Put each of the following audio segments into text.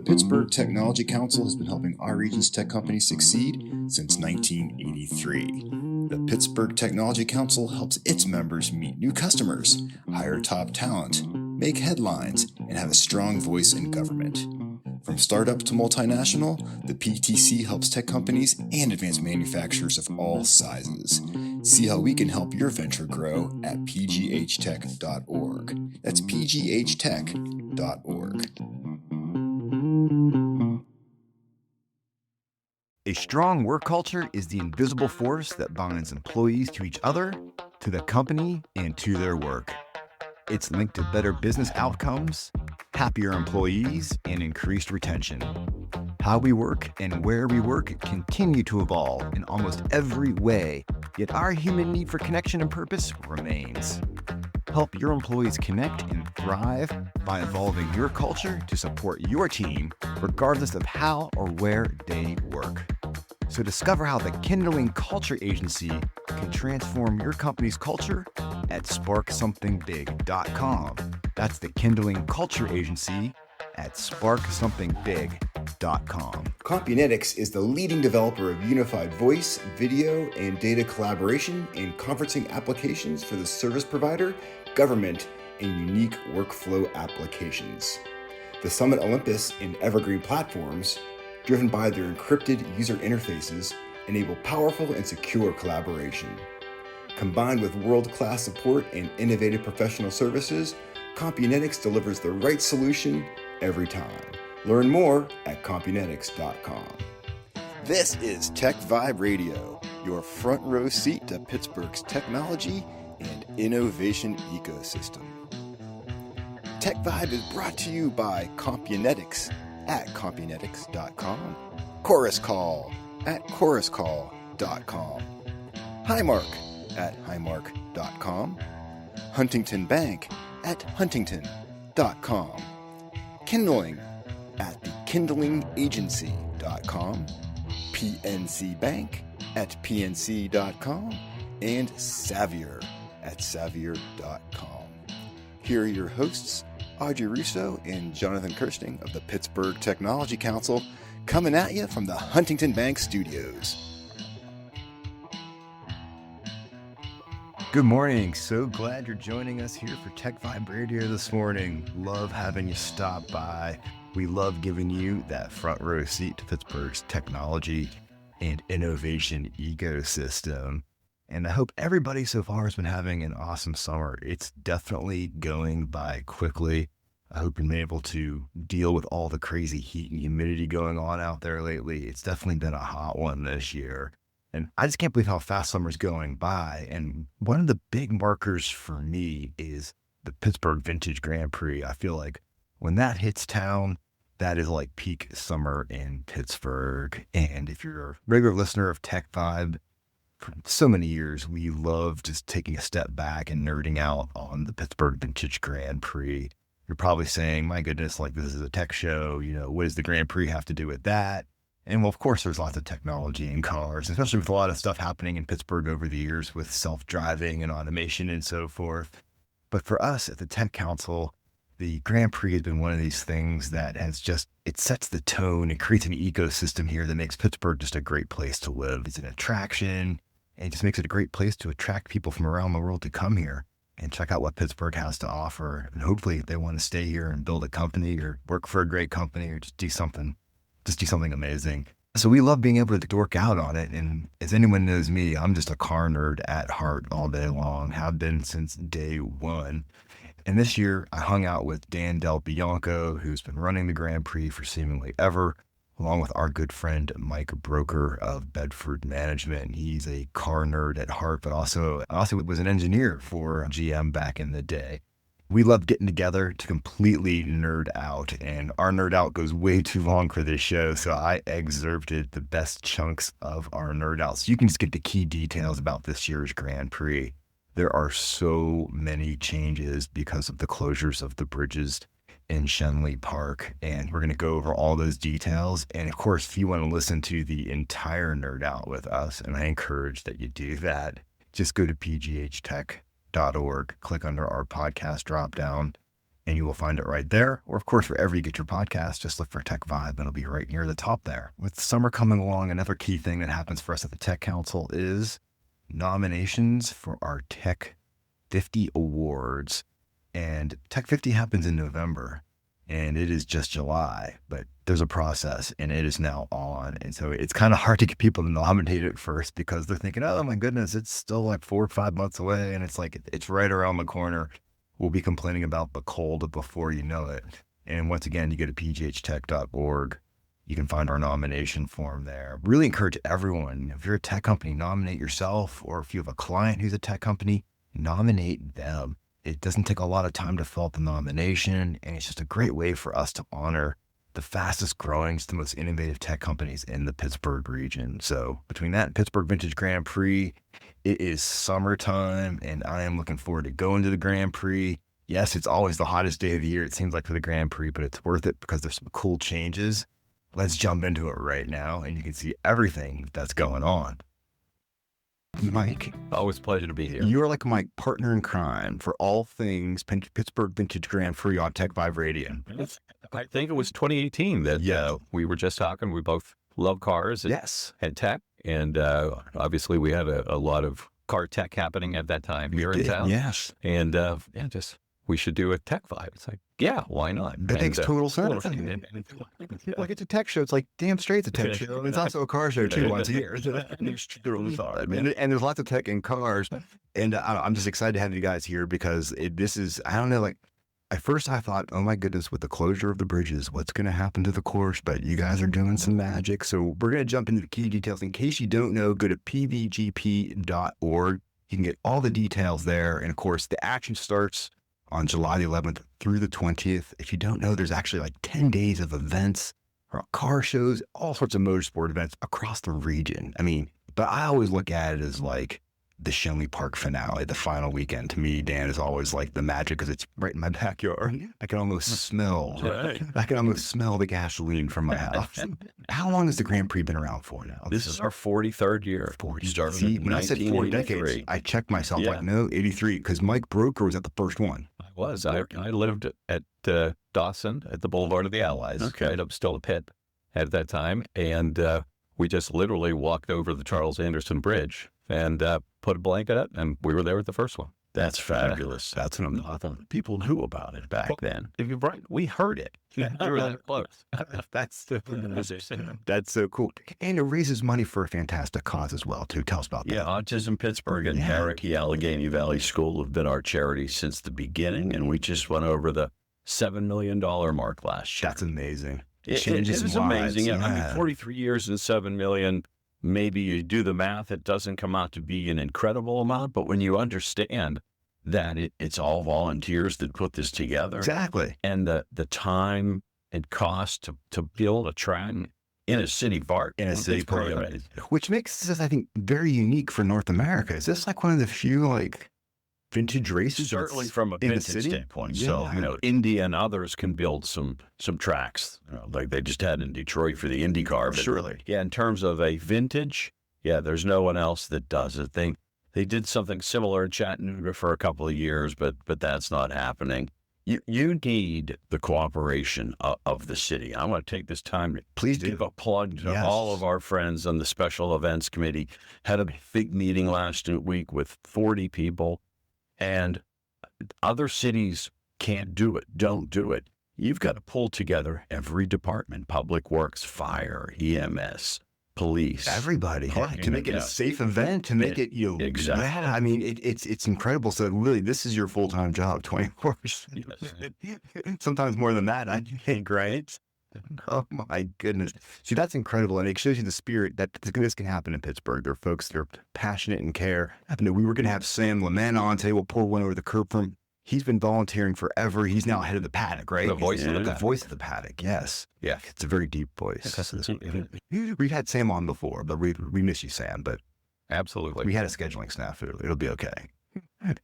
Pittsburgh Technology Council has been helping our region's tech companies succeed since 1983. The Pittsburgh Technology Council helps its members meet new customers, hire top talent, make headlines, and have a strong voice in government. From startup to multinational, the PTC helps tech companies and advanced manufacturers of all sizes. See how we can help your venture grow at pghtech.org. That's pghtech.org. A strong work culture is the invisible force that binds employees to each other, to the company, and to their work. It's linked to better business outcomes, happier employees, and increased retention. How we work and where we work continue to evolve in almost every way, yet our human need for connection and purpose remains. Help your employees connect and thrive by evolving your culture to support your team, regardless of how or where they work. So discover how the Kindling Culture Agency can transform your company's culture at sparksomething.big.com. That's the Kindling Culture Agency at sparksomething.big.com. Compunetics is the leading developer of unified voice, video, and data collaboration and conferencing applications for the service provider, government, and unique workflow applications. The Summit Olympus and Evergreen platforms, driven by their encrypted user interfaces, enable powerful and secure collaboration. Combined with world-class support and innovative professional services, Compunetics delivers the right solution every time. Learn more at compunetics.com. This is TechVibe Radio, your front row seat to Pittsburgh's technology and innovation ecosystem. TechVibe is brought to you by Compunetics at compunetics.com, Chorus Call at choruscall.com, Highmark at highmark.com, Huntington Bank at huntington.com, Kindling at thekindlingagency.com, PNC Bank at pnc.com, and Savier at savier.com. Here are your hosts, Audrey Russo and Jonathan Kirsting of the Pittsburgh Technology Council, coming at you from the Huntington Bank Studios. Good morning. So glad you're joining us here for TechVibe Radio this morning. Love having you stop by. We love giving you that front row seat to Pittsburgh's technology and innovation ecosystem. And I hope everybody so far has been having an awesome summer. It's definitely going by quickly. I hope you've been able to deal with all the crazy heat and humidity going on out there lately. It's definitely been a hot one this year. And I just can't believe how fast summer's going by. And one of the big markers for me is the Pittsburgh Vintage Grand Prix. I feel like when that hits town, that is like peak summer in Pittsburgh. And if you're a regular listener of TechVibe, for so many years, we love just taking a step back and nerding out on the Pittsburgh Vintage Grand Prix. You're probably saying, my goodness, like this is a tech show. You know, what does the Grand Prix have to do with that? And well, of course, there's lots of technology in cars, especially with a lot of stuff happening in Pittsburgh over the years with self-driving and automation and so forth. But for us at the Tech Council, the Grand Prix has been one of these things that has just, it sets the tone and creates an ecosystem here that makes Pittsburgh just a great place to live. It's an attraction. And it just makes it a great place to attract people from around the world to come here and check out what Pittsburgh has to offer. And hopefully they want to stay here and build a company or work for a great company or just do something amazing. So we love being able to dork out on it. And as anyone knows me, I'm just a car nerd at heart all day long, have been since day one. And this year I hung out with DelBianco, who's been running the Grand Prix for seemingly ever, along with our good friend Mike Broeker of Bedford Management. He's a car nerd at heart, but also was an engineer for GM back in the day. We love getting together to completely nerd out, and our nerd out goes way too long for this show, so I excerpted the best chunks of our nerd out so you can just get the key details about this year's Grand Prix. There are so many changes because of the closures of the bridges in Schenley Park, and we're going to go over all those details. And of course, if you want to listen to the entire nerd out with us, and I encourage that you do that, just go to pghtech.org, click under our podcast drop down, and you will find it right there. Or of course, wherever you get your podcast, just look for TechVibe and it'll be right near the top there. With summer coming along, another key thing that happens for us at the Tech Council is nominations for our Tech 50 awards. And Tech 50 happens in November and it is just July, but there's a process and it is now on. And so it's kind of hard to get people to nominate it first because they're thinking, oh my goodness, it's still like 4 or 5 months away. And it's like, it's right around the corner. We'll be complaining about the cold before you know it. And once again, you go to pghtech.org. You can find our nomination form there. Really encourage everyone, if you're a tech company, nominate yourself, or if you have a client who's a tech company, nominate them. It doesn't take a lot of time to fill out the nomination, and it's just a great way for us to honor the fastest growing, the most innovative tech companies in the Pittsburgh region. So between that and Pittsburgh Vintage Grand Prix, it is summertime, and I am looking forward to going to the Grand Prix. Yes, it's always the hottest day of the year, it seems like, for the Grand Prix, but it's worth it because there's some cool changes. Let's jump into it right now, and you can see everything that's going on. Mike, always a pleasure to be here. You're like my partner in crime for all things Pittsburgh Vintage Grand Prix on TechVibe Radio. I think it was 2018 that we were just talking. We both love cars and tech. And obviously we had a lot of car tech happening at that time here in town. Yes. And we should do a tech vibe. It's like, yeah, why not? That makes total sense. Like, it's a tech show. It's like, damn straight it's a tech show. And it's also a car show too once a year. And there's lots of tech in cars. And I'm just excited to have you guys here because this is, I don't know, like, at first I thought, oh my goodness, with the closure of the bridges, what's going to happen to the course? But you guys are doing some magic. So we're going to jump into the key details. In case you don't know, go to pvgp.org. You can get all the details there. And of course, the action starts on July the 11th through the 20th. If you don't know, there's actually like 10 days of events, car shows, all sorts of motorsport events across the region. I mean, but I always look at it as like the Schenley Park finale, the final weekend. To me, Dan, is always like the magic because it's right in my backyard. I can almost smell, the gasoline from my house. How long has the Grand Prix been around for now? This is our 43rd year. 40. See, when I said 40 decades, I checked myself like, no, 83, because Mike Broeker was at the first one. I lived at Dawson at the Boulevard of the Allies, right up Stella Pit at that time. And we just literally walked over the Charles Anderson Bridge and put a blanket up, and we were there at the first one. That's fabulous. That's what I thought. People knew about it back then. Right. We heard it. We were that close. That's so cool. And it raises money for a fantastic cause as well, too. Tell us about that. Yeah, Autism Pittsburgh and Cherokee Allegheny Valley School have been our charity since the beginning, and we just went over the $7 million mark last year. That's amazing. It is amazing. Yeah. I mean, 43 years and $7 million. Maybe you do the math, it doesn't come out to be an incredible amount, but when you understand that it's all volunteers that put this together. Exactly. And the time and cost to build a track in a city park. Which makes this, I think, very unique for North America. Is this like one of the few like vintage races? Certainly from a vintage standpoint. Yeah. So, Indy and others can build some tracks, like they just had in Detroit for the Indy car. Surely. Yeah, in terms of a vintage, there's no one else that does it. They did something similar in Chattanooga for a couple of years, but that's not happening. You need the cooperation of the city. I want to take this time to give a plug to all of our friends on the Special Events Committee. Had a big meeting last week with 40 people. And other cities can't do it, don't do it. You've got to pull together every department, public works, fire, EMS, police. Everybody. To make it a safe event, to make it, exactly. I mean, it's incredible. So really, this is your full-time job, 24 hours. Sometimes more than that, I think, right? Oh my goodness. See, that's incredible. And it shows you the spirit that this can happen in Pittsburgh. There are folks that are passionate and care. We were going to have Sam Lament on today. We'll pour one over the curb from. He's been volunteering forever. He's now head of the paddock, right? The voice of the paddock. Yes. Yeah. It's a very deep voice. We've had Sam on before, but we miss you, Sam. But absolutely. We had a scheduling snafu. It'll be okay.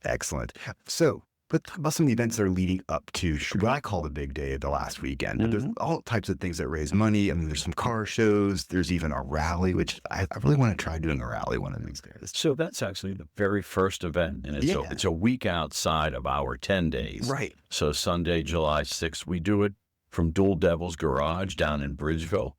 Excellent. So But talk about some of the events that are leading up to what I call the big day of the last weekend. There's all types of things that raise money. I mean, there's some car shows. There's even a rally, which I really want to try doing a rally one of these days. So that's actually the very first event, and it's a week outside of our 10 days. Right. So Sunday, July 6th, we do it from Dual Devil's Garage down in Bridgeville.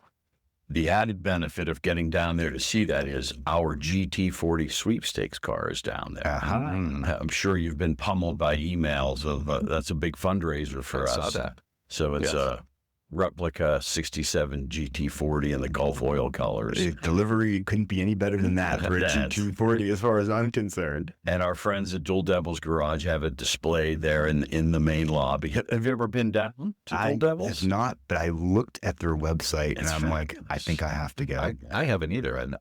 The added benefit of getting down there to see that is our GT40 sweepstakes car is down there. I'm sure you've been pummeled by emails of that's a big fundraiser for us. I saw that. So it's a replica 67 GT40 in the Gulf oil colors. Delivery couldn't be any better than that for a GT40 as far as I'm concerned. And our friends at Dual Devil's Garage have it displayed there in the main lobby. Have you ever been down to Dual Devil's? I have not, but I looked at their website and I'm like, I think I have to go. I haven't either, and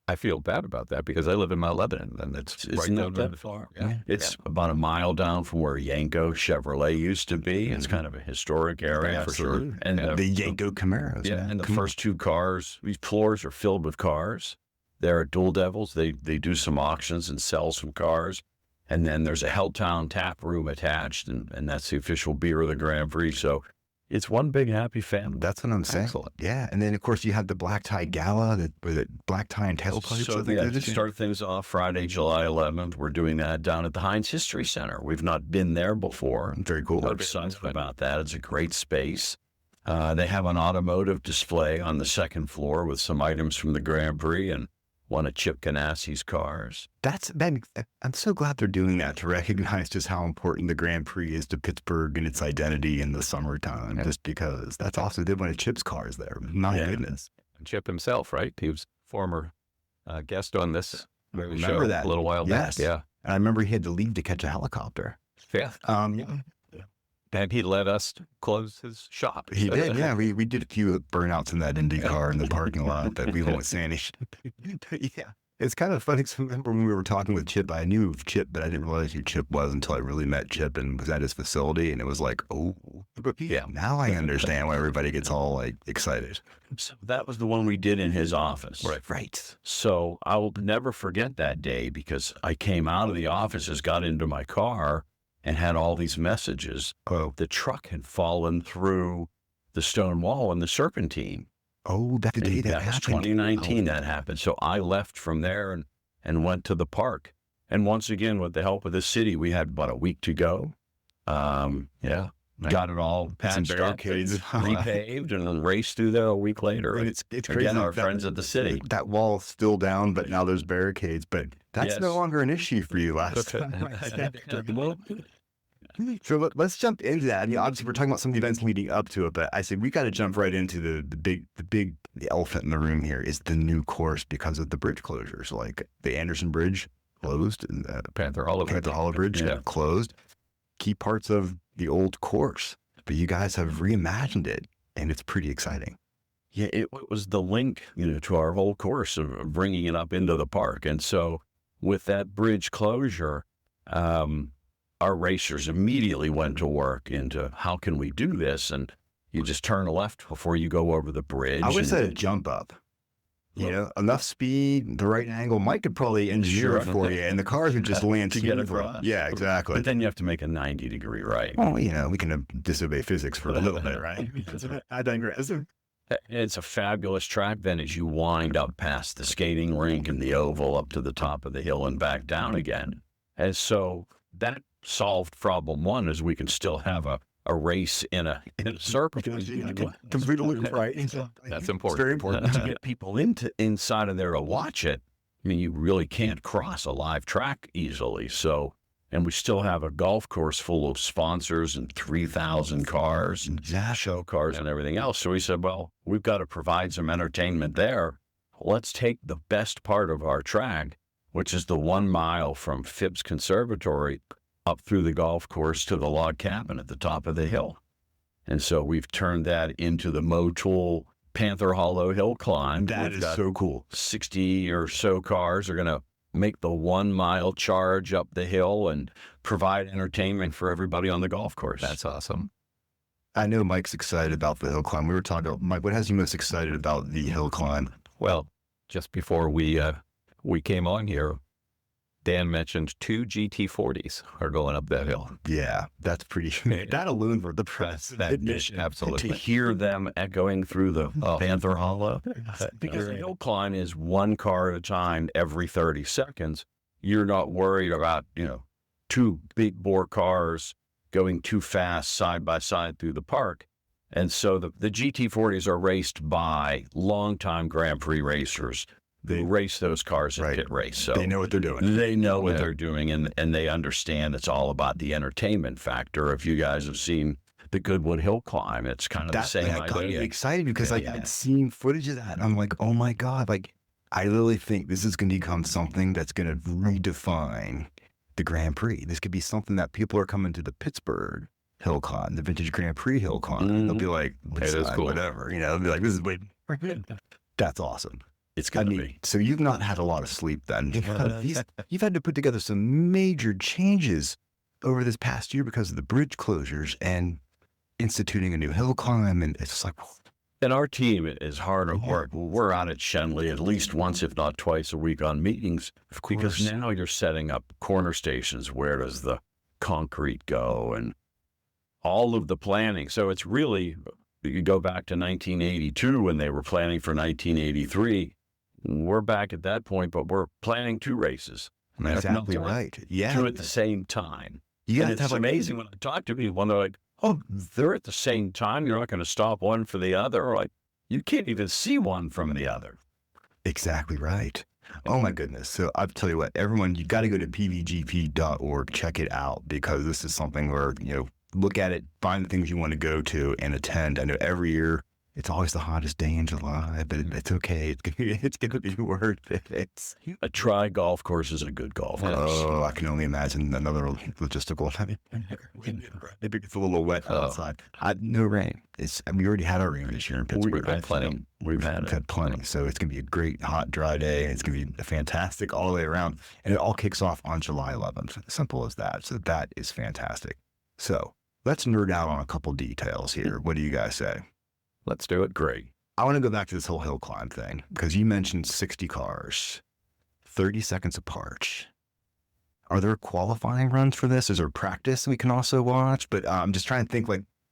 I feel bad about that because I live in Mount Lebanon, and it's right not down that far. It's about a mile down from where Yanko Chevrolet used to be. It's kind of a historic area for sure. And the Yanko Camaros. Yeah, and the first two cars, these floors are filled with cars. They're at Dual Devils. They do some auctions and sell some cars. And then there's a Helltown tap room attached, and that's the official beer of the Grand Prix. So it's one big happy family. That's what I'm saying. Excellent. Yeah. And then, of course, you have the black tie gala, the black tie and tailpipes. So to start things off Friday, July 11th, we're doing that down at the Heinz History Center. We've not been there before. Very cool. We're excited about that. It's a great space. They have an automotive display on the second floor with some items from the Grand Prix and one of Chip Ganassi's cars. I'm so glad they're doing that to recognize just how important the Grand Prix is to Pittsburgh and its identity in the summertime, just because that's also did one of Chip's cars there. My goodness. And Chip himself, right? He was former guest on this Remember show that a little while back. Yeah. And I remember he had to leave to catch a helicopter. Yeah. And he let us close his shop. He did, yeah. We did a few burnouts in that Indy car in the parking lot, but we won't say any. Yeah. It's kind of funny because I remember when we were talking with Chip, I knew of Chip, but I didn't realize who Chip was until I really met Chip and was at his facility. And it was like, oh, yeah, now I understand why everybody gets all like excited. So that was the one we did in his office. Right. So I will never forget that day because I came out of the offices, got into my car, and had all these messages. Oh. The truck had fallen through the stone wall in the Serpentine. Oh, that's the day that was happened. 2019 that happened. So I left from there and went to the park. And once again, with the help of the city, we had about a week to go. Got it all patched up, barricades. repaved, and then raced through there a week later. And it's crazy. Again, our friends at the city. That wall's still down, but now there's barricades. But that's no longer an issue for you last time. So let's jump into that. I mean, obviously, we're talking about some of the events leading up to it, but I say we got to jump right into the elephant in the room here is the new course because of the bridge closures. Like the Anderson Bridge closed, and Panther Hollow Bridge closed. Key parts of the old course, but you guys have reimagined it, and it's pretty exciting. Yeah, it was the link, to our whole course of bringing it up into the park. And so with that bridge closure, our racers immediately went to work into how can we do this? And you just turn left before you go over the bridge. I would say a jump up. Enough speed, the right angle. Mike could probably engineer it for you, and the cars would just land to get across. Yeah, exactly. But then you have to make a 90-degree right. Well, we can disobey physics for a little bit, right? I digress. It's a fabulous track then as you wind up past the skating rink and the oval up to the top of the hill and back down again. And so that solved problem one is we can still have a race in a circle. Completely right. That's important. It's very important. To get people inside of there to watch it. I mean, you really can't cross a live track easily. So, and we still have a golf course full of sponsors and 3,000 cars and show cars and everything else. So we said, well, we've got to provide some entertainment there. Let's take the best part of our track, which is the 1 mile from Phibbs Conservatory up through the golf course to the log cabin at the top of the hill. And so we've turned that into the Motul Panther Hollow Hill Climb. That is so cool. 60 or so cars are going to make the 1 mile charge up the hill and provide entertainment for everybody on the golf course. That's awesome. I know Mike's excited about the hill climb. We were talking about, Mike, what has you most excited about the hill climb? Well, just before we came on here, Dan mentioned 2 GT40s are going up that hill. Yeah, that's pretty. That alone for the press. That mission, absolutely. To hear them echoing through the Panther Hollow, because the hill climb is one car at a time every 30 seconds. You're not worried about, 2 big bore cars going too fast side by side through the park. And so the GT40s are raced by longtime Grand Prix racers. They race those cars in pit race. So they know what they're doing. They know what they're doing, and they understand it's all about the entertainment factor. If you guys have seen the Goodwood Hill Climb, it's kind of the same idea. Got me excited because I'd seen footage of that. And I'm like, oh my God, I literally think this is going to become something that's going to redefine the Grand Prix. This could be something that people are coming to the Pittsburgh Hill Climb, the Vintage Grand Prix Hill Climb. And they'll be like, that's cool. Whatever. They'll be like, this is that's awesome. It's going to be. So you've not had a lot of sleep then. You've had to put together some major changes over this past year because of the bridge closures and instituting a new hill climb. And it's just like... And our team is hard at work. We're out at Schenley at least once, if not twice a week on meetings. Of course. Because now you're setting up corner stations. Where does the concrete go? And all of the planning. So it's really... You go back to 1982 when they were planning for 1983. We're back at that point, but we're planning 2 races. Exactly right. Yeah. 2 at the same time. Yeah, it's amazing when I talk to people and they're like, oh, they're at the same time. You're not going to stop one for the other. Or like, you can't even see one from the other. Exactly right. Oh my goodness. So I'll tell you what, everyone, you got to go to pvgp.org, check it out, because this is something where, look at it, find the things you want to go to and attend. I know every year it's always the hottest day in July, but it's okay. It's going to be worth it. A tri golf course is a good golf course. Oh, I can only imagine another logistical. Maybe it's a little wet outside. No rain. We already had our rain this year in Pittsburgh. We've had plenty. We've had plenty. So it's going to be a great, hot, dry day. And it's going to be fantastic all the way around. And it all kicks off on July 11th. Simple as that. So that is fantastic. So let's nerd out on a couple details here. What do you guys say? Let's do it. Great. I want to go back to this whole hill climb thing because you mentioned 60 cars, 30 seconds apart. Are there qualifying runs for this? Is there practice we can also watch? But I'm just trying to think,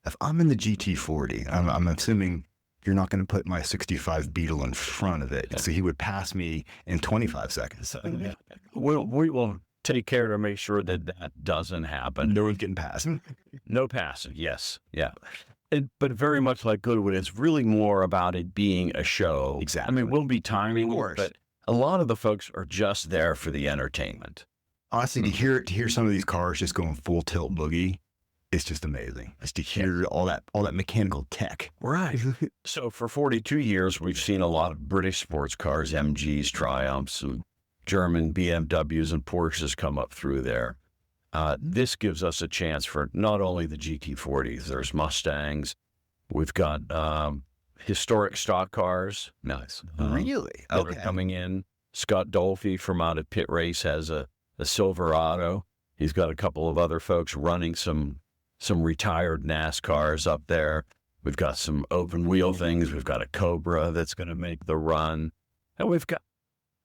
if I'm in the GT40, I'm assuming you're not going to put my 65 Beetle in front of it. So he would pass me in 25 seconds. We will take care to make sure that doesn't happen. No one's getting past. No passing. Yes. Yeah. But very much like Goodwood, it's really more about it being a show. Exactly. I mean, we'll be timing, but a lot of the folks are just there for the entertainment. Honestly, to hear some of these cars just going full tilt boogie, it's just amazing. Just to hear all that mechanical tech. Right. So for 42 years, we've seen a lot of British sports cars, MGs, Triumphs, and German BMWs and Porsches come up through there. This gives us a chance for not only the GT40s, there's Mustangs. We've got historic stock cars. Nice. Really? That are coming in. Scott Dolphy from out at Pit Race has a Silverado. He's got a couple of other folks running some retired NASCARs up there. We've got some open wheel things. We've got a Cobra that's going to make the run. And we've got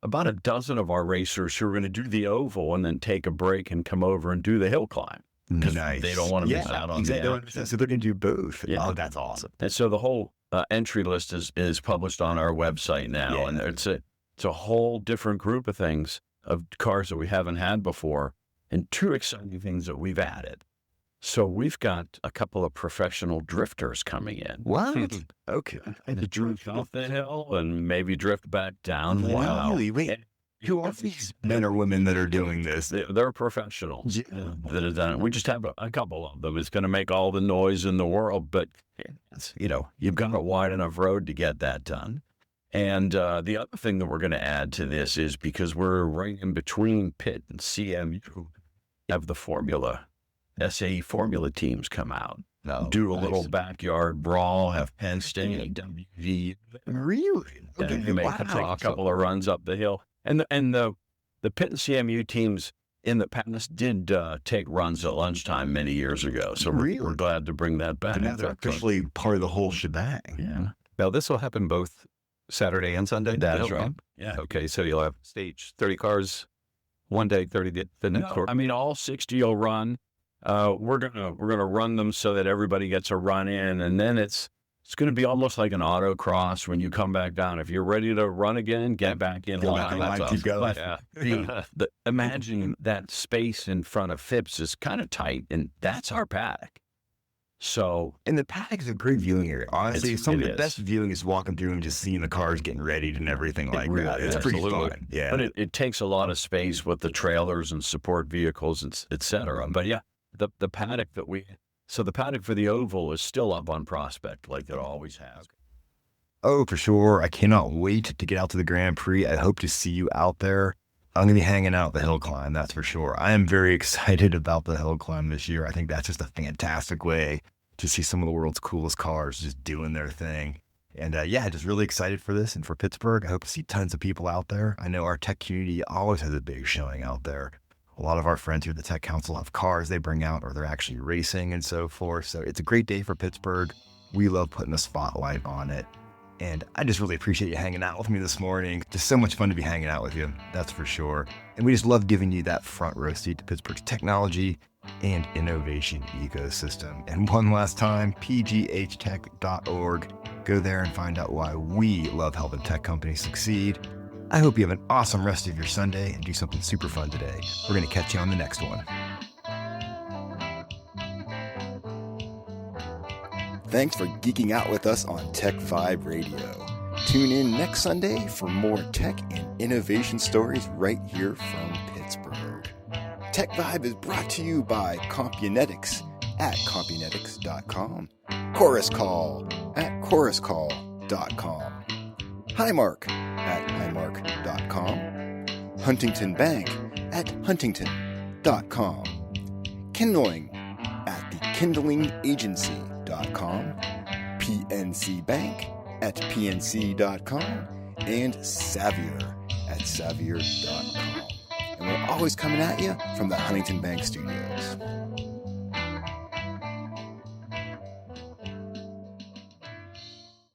about a dozen of our racers who are going to do the oval and then take a break and come over and do the hill climb. Nice. They don't want to miss out on that. So they're going to do both. Yeah. Oh, that's awesome. And so the whole entry list is published on our website now. Yeah. And it's a whole different group of things, of cars that we haven't had before, and 2 exciting things that we've added. So we've got a couple of professional drifters coming in. What? Okay. To drift off the hill and maybe drift back down. Wow. Really? Wait. Who are these men or women that are doing this? They're professionals that have done it. We just have a couple of them. It's going to make all the noise in the world, but you've got a wide enough road to get that done. And the other thing that we're going to add to this is, because we're right in between Pitt and CMU, have the SAE Formula teams come out, do a little backyard brawl, have Penn State and WV. Really? Okay. They may take a couple of runs up the hill. And the Pitt and CMU teams in the past did take runs at lunchtime many years ago. So we're glad to bring that back. And now they're officially part of the whole shebang. Yeah. Now, this will happen both Saturday and Sunday? That's right. Yeah. Okay, so you'll have stage 30 cars one day, 30 the next No, I mean, all 60 will run. We're gonna run them so that everybody gets a run in, and then it's going to be almost like an autocross when you come back down. If you're ready to run again, get back in line. Keep going. But imagine that space in front of Phipps is kind of tight, and that's our paddock. So, And the paddock is a great viewing area. Honestly, It some of the is. best viewing is walking through and just seeing the cars getting readied and everything like really that. It's is. pretty Absolutely. fun. Yeah. but it takes a lot of space with the trailers and support vehicles, and et cetera. But yeah, the paddock the paddock for the oval is still up on Prospect like it always has. Oh, for sure. I cannot wait to get out to the Grand Prix. I hope to see you out there. I'm going to be hanging out the hill climb, that's for sure. I am very excited about the hill climb this year. I think that's just a fantastic way to see some of the world's coolest cars just doing their thing. And yeah, just really excited for this and for Pittsburgh. I hope to see tons of people out there. I know our tech community always has a big showing out there. A lot of our friends here at the Tech Council have cars they bring out or they're actually racing and so forth. So it's a great day for Pittsburgh. We love putting a spotlight on it. And I just really appreciate you hanging out with me this morning. Just so much fun to be hanging out with you, that's for sure. And we just love giving you that front row seat to Pittsburgh's technology and innovation ecosystem. And one last time, pghtech.org. Go there and find out why we love helping tech companies succeed. I hope you have an awesome rest of your Sunday and do something super fun today. We're going to catch you on the next one. Thanks for geeking out with us on TechVibe Radio. Tune in next Sunday for more tech and innovation stories right here from Pittsburgh. TechVibe is brought to you by Compunetics at Compunetics.com, Chorus Call at ChorusCall.com, Highmark at Highmark.com, Huntington Bank at Huntington.com, Kindling at TheKindlingAgency.com, PNC Bank at PNC.com, and Savier at Savier.com. And we're always coming at you from the Huntington Bank Studios.